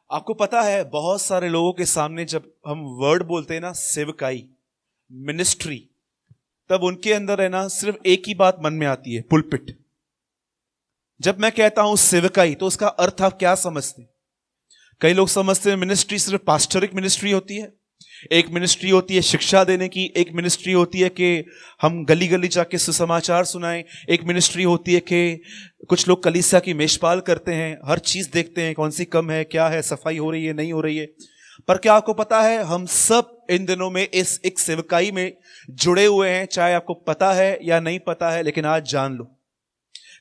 आपको पता है बहुत सारे लोगों के सामने जब हम वर्ड बोलते हैं ना, सेवकाई, मिनिस्ट्री, तब उनके अंदर है ना सिर्फ एक ही बात मन में आती है, पुलपिट। जब मैं कहता हूं सेवकाई तो उसका अर्थ आप क्या समझते हैं? कई लोग समझते हैं मिनिस्ट्री सिर्फ पास्टरिक मिनिस्ट्री होती है, एक मिनिस्ट्री होती है शिक्षा देने की, एक मिनिस्ट्री होती है कि हम गली गली जाके सुसमाचार सुनाएं, एक मिनिस्ट्री होती है कि कुछ लोग कलीसिया की मेषपाल करते हैं, हर चीज देखते हैं कौन सी कम है, क्या है, सफाई हो रही है नहीं हो रही है। पर क्या आपको पता है हम सब इन दिनों में इस एक सेवकाई में जुड़े हुए हैं, चाहे आपको पता है या नहीं पता है, लेकिन आज जान लो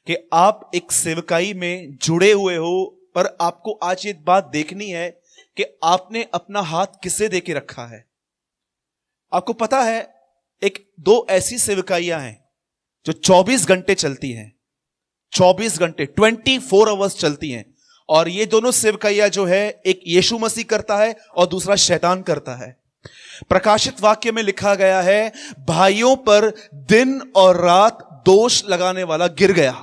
कि आप एक सेवकाई में जुड़े हुए हो। पर आपको आज ये बात देखनी है कि आपने अपना हाथ किसे देके रखा है। आपको पता है एक दो ऐसी सेवकाइयां हैं जो 24 घंटे चलती हैं, 24 घंटे 24 आवर्स चलती हैं, और ये दोनों सेवकाइयां जो है, एक यीशु मसीह करता है और दूसरा शैतान करता है। प्रकाशित वाक्य में लिखा गया है, भाइयों पर दिन और रात दोष लगाने वाला गिर गया।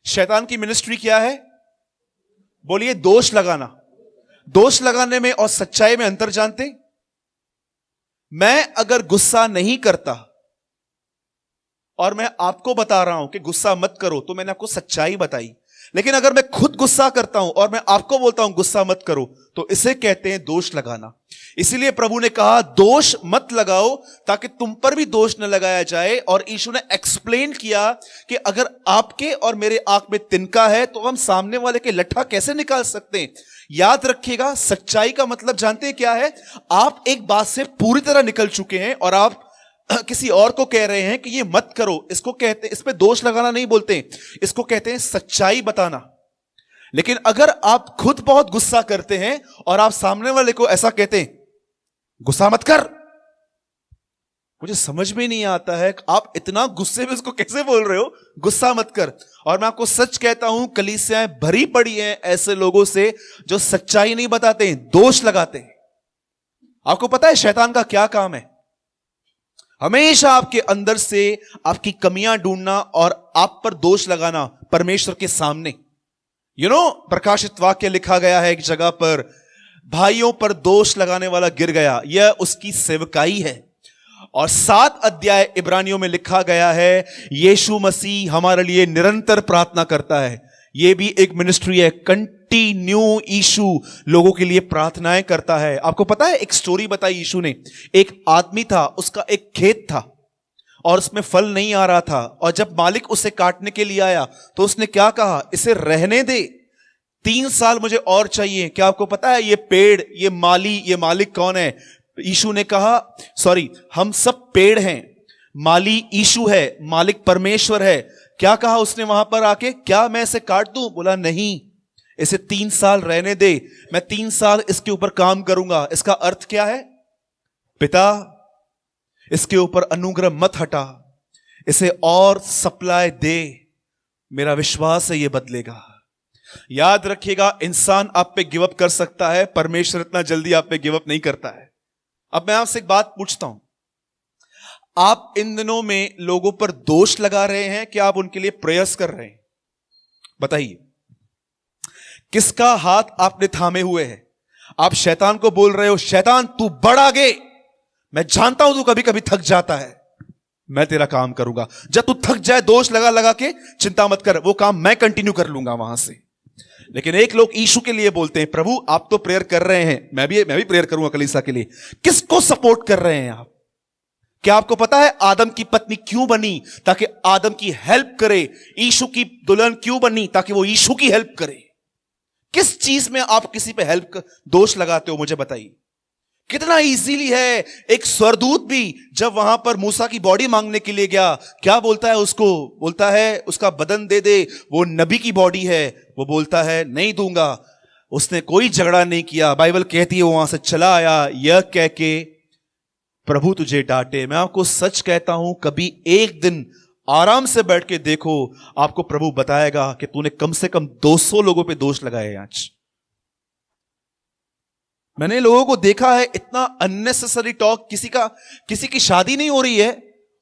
शैतान की मिनिस्ट्री क्या है? बोलिए, दोष लगाना। दोष लगाने में और सच्चाई में अंतर जानते? मैं अगर गुस्सा नहीं करता और मैं आपको बता रहा हूं कि गुस्सा मत करो, तो मैंने आपको सच्चाई बताई। लेकिन अगर मैं खुद गुस्सा करता हूं और मैं आपको बोलता हूं गुस्सा मत करो, तो इसे कहते हैं दोष लगाना। इसीलिए प्रभु ने कहा दोष मत लगाओ, ताकि तुम पर भी दोष न लगाया जाए। और यीशु ने एक्सप्लेन किया कि अगर आपके और मेरे आंख में तिनका है तो हम सामने वाले के लट्ठा कैसे निकाल सकते हैं। याद रखिएगा, सच्चाई का मतलब जानते हैं क्या है? आप एक बात से पूरी तरह निकल चुके हैं और आप किसी और को कह रहे हैं कि ये मत करो। इसको कहते हैं, इस पे दोष लगाना नहीं बोलते, इसको कहते हैं सच्चाई बताना। लेकिन अगर आप खुद बहुत गुस्सा करते हैं और आप सामने वाले को ऐसा कहते हैं गुस्सा मत कर, मुझे समझ में नहीं आता है आप इतना गुस्से में उसको कैसे बोल रहे हो गुस्सा मत कर। और मैं आपको सच कहता हूं, कलीसियाएं भरी पड़ी हैं ऐसे लोगों से जो सच्चाई नहीं बताते हैं, दोष लगाते हैं। आपको पता है शैतान का क्या काम है? हमेशा आपके अंदर से आपकी कमियां ढूंढना और आप पर दोष लगाना परमेश्वर के सामने। प्रकाशित वाक्य लिखा गया है एक जगह पर, भाइयों पर दोष लगाने वाला गिर गया। यह उसकी सेवकाई है। और 7 अध्याय इब्रानियों में लिखा गया है, यीशु मसीह हमारे लिए निरंतर प्रार्थना करता है। यह भी एक मिनिस्ट्री है, कंटिन्यू यीशु लोगों के लिए प्रार्थनाएं करता है। आपको पता है एक स्टोरी बताई यीशु ने। एक आदमी था, उसका एक खेत था और उसमें फल नहीं आ रहा था, और जब मालिक उसे काटने के लिए आया तो उसने क्या कहा? इसे रहने दे, 3 साल मुझे और चाहिए। क्या आपको पता है ये पेड़, ये माली, ये मालिक कौन है? यीशु ने कहा, सॉरी, हम सब पेड़ हैं, माली यीशु है, मालिक परमेश्वर है। क्या कहा उसने वहां पर आके? क्या मैं इसे काट दूं? बोला नहीं, इसे 3 साल रहने दे, मैं 3 साल इसके ऊपर काम करूंगा। इसका अर्थ क्या है? पिता, इसके ऊपर अनुग्रह मत हटा, इसे और सप्लाई दे, मेरा विश्वास है ये बदलेगा। याद रखिएगा, इंसान आप पे गिव अप कर सकता है, परमेश्वर इतना जल्दी आप पे गिव अप नहीं करता है। अब मैं आपसे एक बात पूछता हूं, आप इन दिनों में लोगों पर दोष लगा रहे हैं कि आप उनके लिए प्रेयर्स कर रहे हैं? बताइए, किसका हाथ आपने थामे हुए हैं? आप शैतान को बोल रहे हो, शैतान तू बढ़ आगे, मैं जानता हूं तू कभी कभी थक जाता है, मैं तेरा काम करूंगा, जब तू थक जाए दोष लगा लगा के, चिंता मत कर, वो काम मैं कंटिन्यू कर लूंगा वहां से। लेकिन एक लोग यीशु के लिए बोलते हैं, प्रभु आप तो प्रेयर कर रहे हैं, मैं भी प्रेयर करूंगा कलीसिया के लिए। किसको सपोर्ट कर रहे हैं आप? क्या आपको पता है आदम की पत्नी क्यों बनी? ताकि आदम की हेल्प करे। यीशु की दुल्हन क्यों बनी? ताकि वो यीशु की हेल्प करे। किस चीज में आप किसी पे हेल्प दोष लगाते हो? मुझे बताइए। कितना इजीली है। एक स्वर्गदूत भी जब वहां पर मूसा की बॉडी मांगने के लिए गया, क्या बोलता है उसको? बोलता है उसका बदन दे दे, वो नबी की बॉडी है। वो बोलता है नहीं दूंगा। उसने कोई झगड़ा नहीं किया। बाइबल कहती है वो वहां से चला आया, यह कह के प्रभु तुझे डांटे। मैं आपको सच कहता हूं, कभी एक दिन आराम से बैठ के देखो, आपको प्रभु बताएगा कि तूने कम से कम 200 लोगों पे दोष लगाए आज। मैंने लोगों को देखा है, इतना अननेसेसरी टॉक। किसी की शादी नहीं हो रही है,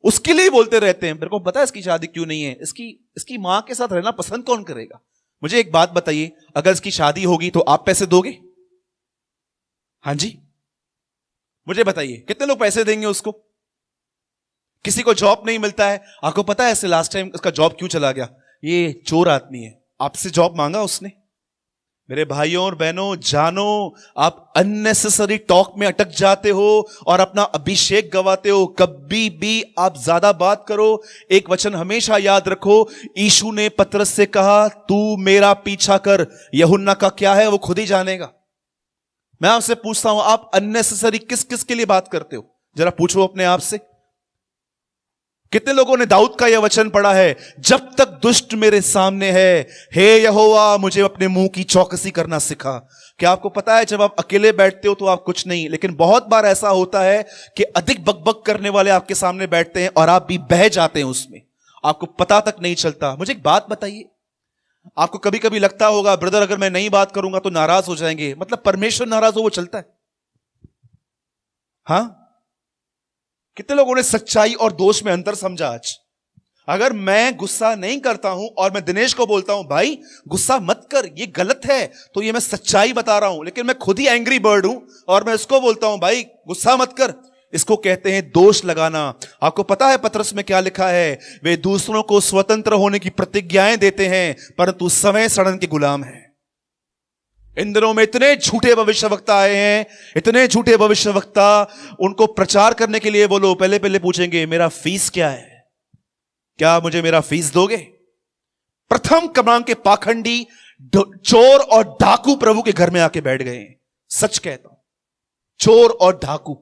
उसके लिए बोलते रहते हैं। मेरे को पता है इसकी शादी क्यों नहीं है, इसकी मां के साथ रहना पसंद कौन करेगा। मुझे एक बात बताइए, अगर इसकी शादी होगी तो आप पैसे दोगे? हां जी, मुझे बताइए कितने लोग पैसे देंगे उसको? किसी को जॉब नहीं मिलता है, आपको पता है ऐसे लास्ट टाइम इसका जॉब क्यों चला गया? ये चोर आदमी है, आपसे जॉब मांगा उसने। मेरे भाइयों और बहनों, जानो आप अननेसेसरी टॉक में अटक जाते हो और अपना अभिषेक गवाते हो। कभी भी आप ज्यादा बात करो, एक वचन हमेशा याद रखो, यीशु ने पतरस से कहा तू मेरा पीछा कर, यूहन्ना का क्या है वो खुद ही जानेगा। मैं आपसे पूछता हूं, आप अननेसेसरी किस किस के लिए बात करते हो? जरा पूछो अपने आप से। कितने लोगों ने दाऊद का यह वचन पढ़ा है, जब तक दुष्ट मेरे सामने है, हे यहोवा मुझे अपने मुंह की चौकसी करना सिखा। क्या आपको पता है, जब आप अकेले बैठते हो तो आप कुछ नहीं, लेकिन बहुत बार ऐसा होता है कि अधिक बकबक करने वाले आपके सामने बैठते हैं और आप भी बह जाते हैं उसमें, आपको पता तक नहीं चलता। मुझे एक बात बताइए, आपको कभी कभी लगता होगा ब्रदर अगर मैं नहीं बात करूंगा तो नाराज हो जाएंगे, मतलब परमेश्वर नाराज हो वो चलता है? हां, कितने लोगों ने सच्चाई और दोष में अंतर समझा आज? अगर मैं गुस्सा नहीं करता हूं और मैं दिनेश को बोलता हूं भाई गुस्सा मत कर, ये गलत है, तो ये मैं सच्चाई बता रहा हूं, लेकिन मैं खुद ही एंग्री बर्ड हूं और मैं इसको बोलता हूं भाई गुस्सा मत कर, इसको कहते हैं दोष लगाना। आपको पता है पतरस में क्या लिखा है? वे दूसरों को स्वतंत्र होने की प्रतिज्ञाएं देते हैं परंतु समय सड़न के गुलाम हैं। इन दिनों में इतने झूठे भविष्यवक्ता आए हैं, इतने झूठे भविष्यवक्ता, उनको प्रचार करने के लिए बोलो, पहले पहले पूछेंगे मेरा फीस क्या है, क्या मुझे मेरा फीस दोगे? प्रथम क्रमांक के पाखंडी चोर और डाकू प्रभु के घर में आके बैठ गए हैं। सच कहता हूं, चोर और डाकू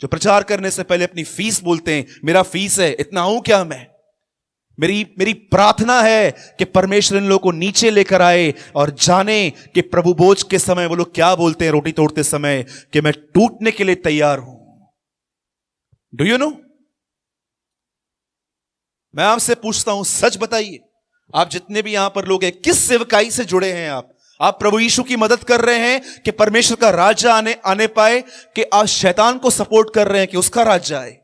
जो प्रचार करने से पहले अपनी फीस बोलते हैं, मेरा फीस है इतना, हूं क्या मैं? मेरी प्रार्थना है कि परमेश्वर इन लोगों को नीचे लेकर आए और जाने कि प्रभु भोज के समय वो लोग क्या बोलते हैं रोटी तोड़ते समय, कि मैं टूटने के लिए तैयार हूं। Do you no? मैं आपसे पूछता हूं, सच बताइए, आप जितने भी यहां पर लोग हैं, किस सेवकाई से जुड़े हैं आप प्रभु यीशु की मदद कर रहे हैं कि परमेश्वर का राज्य आने पाए, कि आप शैतान को सपोर्ट कर रहे हैं कि उसका राज्य आए?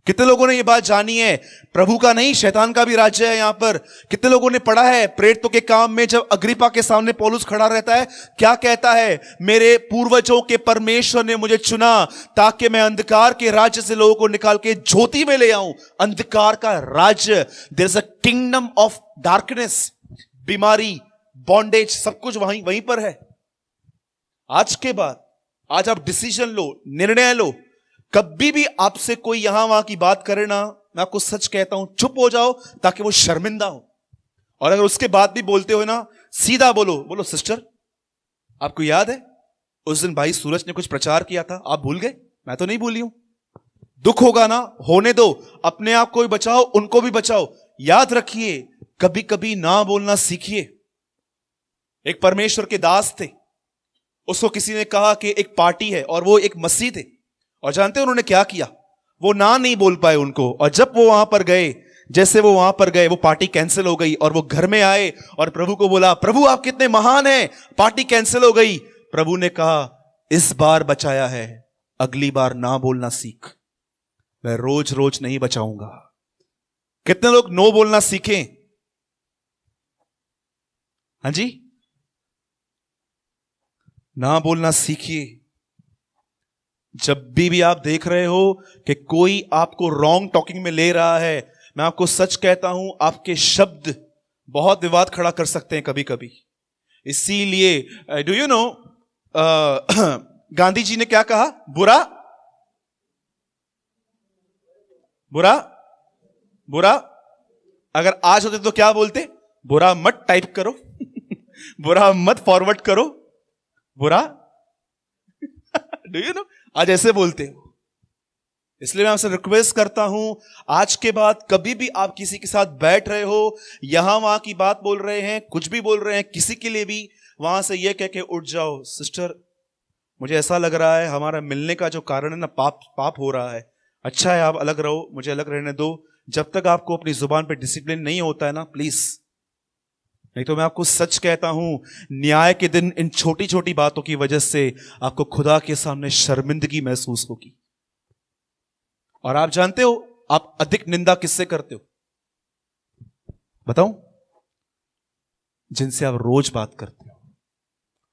कितने लोगों ने यह बात जानी है? प्रभु का नहीं शैतान का भी राज्य है यहां पर। कितने लोगों ने पढ़ा है प्रेरितों के काम में, जब अग्रिप्पा के सामने पौलुस खड़ा रहता है, क्या कहता है? मेरे पूर्वजों के परमेश्वर ने मुझे चुना ताकि मैं अंधकार के राज्य से लोगों को निकाल के ज्योति में ले आऊं। अंधकार का राज्य, there is a kingdom of darkness, बीमारी, बॉन्डेज, सब कुछ वहीं पर है। आज के बाद, आज आप डिसीजन लो, निर्णय लो, कभी भी आपसे कोई यहां वहां की बात करे ना, मैं आपको सच कहता हूं, चुप हो जाओ ताकि वो शर्मिंदा हो। और अगर उसके बाद भी बोलते हो ना, सीधा बोलो सिस्टर आपको याद है उस दिन भाई सूरज ने कुछ प्रचार किया था, आप भूल गए? मैं तो नहीं भूली हूं। दुख होगा ना, होने दो, अपने आप को भी बचाओ, उनको भी बचाओ। याद रखिए, कभी कभी ना बोलना सीखिए। एक परमेश्वर के दास थे, उसको किसी ने कहा कि एक पार्टी है और वो एक मसीह थे, और जानते हैं उन्होंने क्या किया? वो ना नहीं बोल पाए उनको, और जब वो वहां पर गए, जैसे वो वहां पर गए, वो पार्टी कैंसिल हो गई और वो घर में आए और प्रभु को बोला, प्रभु आप कितने महान हैं, पार्टी कैंसिल हो गई। प्रभु ने कहा, इस बार बचाया है, अगली बार ना बोलना सीख, मैं रोज रोज नहीं बचाऊंगा। कितने लोग नो बोलना सीखें? हां जी, ना बोलना सीखिए। जब भी आप देख रहे हो कि कोई आपको रॉन्ग टॉकिंग में ले रहा है, मैं आपको सच कहता हूं, आपके शब्द बहुत विवाद खड़ा कर सकते हैं कभी कभी। इसीलिए do you no Gandhi ji ने क्या कहा? बुरा बुरा बुरा, अगर आज होते तो क्या बोलते? बुरा मत टाइप करो बुरा मत फॉरवर्ड करो, बुरा डू यू नो, आज ऐसे बोलते हो। इसलिए मैं आपसे रिक्वेस्ट करता हूं, आज के बाद कभी भी आप किसी के साथ बैठ रहे हो, यहां वहां की बात बोल रहे हैं, कुछ भी बोल रहे हैं किसी के लिए भी, वहां से यह कह के उठ जाओ, सिस्टर मुझे ऐसा लग रहा है हमारा मिलने का जो कारण है ना, पाप हो रहा है। अच्छा है आप अलग रहो, मुझे अलग रहने दो। जब तक आपको अपनी जुबान पे डिसिप्लिन नहीं होता है ना, प्लीज, नहीं तो मैं आपको सच कहता हूं, न्याय के दिन इन छोटी छोटी बातों की वजह से आपको खुदा के सामने शर्मिंदगी महसूस होगी। और आप जानते हो, आप अधिक निंदा किससे करते हो? बताओ। जिनसे आप रोज बात करते हो,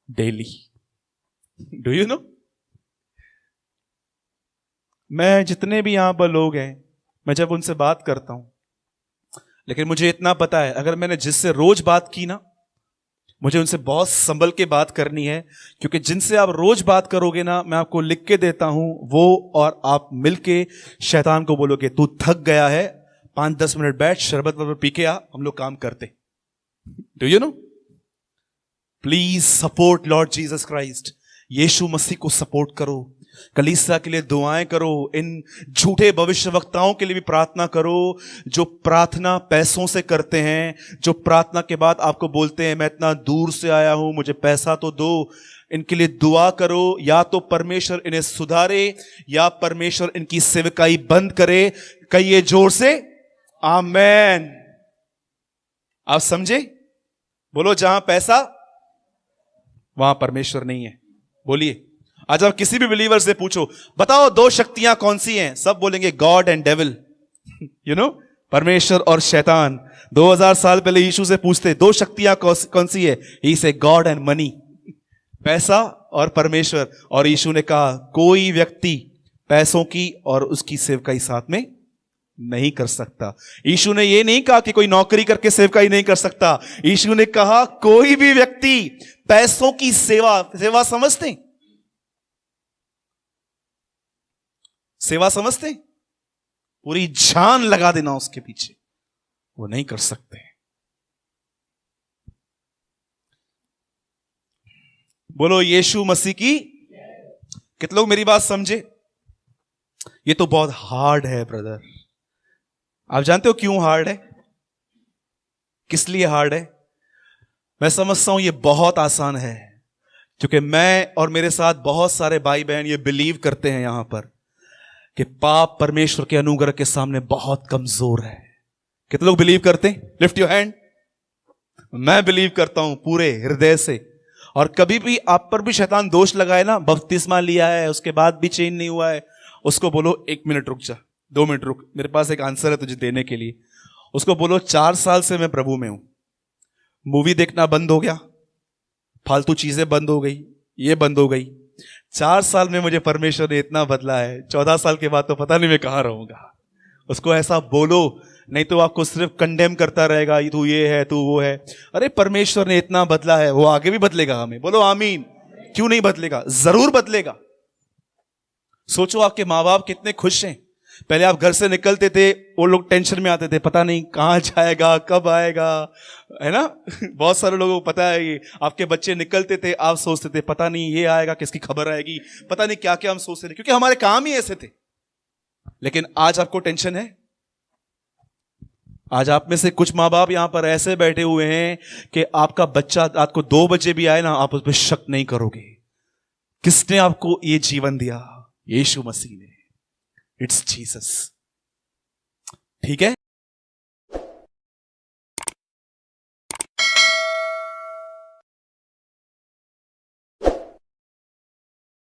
डेली। Do you no? मैं जितने भी यहां पर लोग हैं, मैं जब उनसे बात करता हूं, लेकिन मुझे इतना पता है, अगर मैंने जिससे रोज बात की ना, मुझे उनसे बहुत संभल के बात करनी है, क्योंकि जिनसे आप रोज बात करोगे ना, मैं आपको लिख के देता हूं, वो और आप मिलके शैतान को बोलोगे तू थक गया है, 5-10 मिनट बैठ, शरबत वरबत पी के आ, हम लोग काम करते। Do you know? Please support lord Jesus Christ. Yeshu Masih को सपोर्ट करो। कलीसिया के लिए दुआएं करो। इन झूठे भविष्यवक्ताओं के लिए भी प्रार्थना करो, जो प्रार्थना पैसों से करते हैं, जो प्रार्थना के बाद आपको बोलते हैं मैं इतना दूर से आया हूं, मुझे पैसा तो दो। इनके लिए दुआ करो, या तो परमेश्वर इन्हें सुधारे, या परमेश्वर इनकी सेवकाई बंद करे। कहिए जोर से आमेन। आप समझे? बोलो, जहां पैसा वहां परमेश्वर नहीं है। बोलिए। आज आप किसी भी बिलीवर से पूछो, बताओ 2 शक्तियां कौन सी हैं, सब बोलेंगे God and devil. You know, परमेश्वर और शैतान। 2000 साल पहले यीशु से पूछते 2 शक्तियां कौन सी है, ही से गॉड एंड मनी, पैसा और परमेश्वर। और यीशु ने कहा कोई व्यक्ति पैसों की और उसकी सेवकाई साथ में नहीं कर सकता। यीशु ने यह नहीं कहा कि कोई नौकरी करके सेवकाई नहीं कर सकता। यीशु ने कहा कोई भी व्यक्ति पैसों की सेवा समझते, सेवा समझते, पूरी जान लगा देना उसके पीछे, वो नहीं कर सकते। बोलो यीशु मसीह की। कितने लोग मेरी बात समझे? ये तो बहुत हार्ड है ब्रदर। आप जानते हो क्यों हार्ड है? किस लिए हार्ड है? मैं समझता हूं ये बहुत आसान है, क्योंकि मैं और मेरे साथ बहुत सारे भाई बहन ये बिलीव करते हैं यहां पर कि पाप परमेश्वर के अनुग्रह के सामने बहुत कमजोर है। कितने लोग बिलीव करते हैं? Lift your hand. मैं बिलीव करता हूं पूरे हृदय से। और कभी भी आप पर भी शैतान दोष लगाए ना, बपतिस्मा लिया है उसके बाद भी चेंज नहीं हुआ है, उसको बोलो 1 मिनट रुक जा, 2 मिनट रुक, मेरे पास एक आंसर है तुझे देने के लिए। उसको बोलो 4 साल से मैं प्रभु में हूं, मूवी देखना बंद हो गया, फालतू चीजें बंद हो गई, ये बंद हो गई। 4 साल में मुझे परमेश्वर ने इतना बदला है, 14 साल के बाद तो पता नहीं मैं कहां रहूंगा। उसको ऐसा बोलो, नहीं तो आपको सिर्फ कंडेम करता रहेगा, तू ये है, तू वो है। अरे परमेश्वर ने इतना बदला है, वो आगे भी बदलेगा हमें। बोलो आमीन। क्यों नहीं बदलेगा? जरूर बदलेगा। सोचो आपके माँ बाप कितने खुश हैं। पहले आप घर से निकलते थे, वो लोग टेंशन में आते थे, पता नहीं कहां जाएगा, कब आएगा, है ना? बहुत सारे लोगों को पता है, आपके बच्चे निकलते थे, आप सोचते थे पता नहीं ये आएगा, किसकी खबर आएगी, पता नहीं क्या क्या हम सोचते थे, क्योंकि हमारे काम ही ऐसे थे। लेकिन आज आपको टेंशन है। आज आप में से कुछ माँ बाप यहां पर ऐसे बैठे हुए हैं कि आपका बच्चा रात को 2 बजे भी आए ना, आप उस पर शक नहीं करोगे। किसने आपको ये जीवन दिया? यीशु मसीह ने। It's Jesus. ठीक है।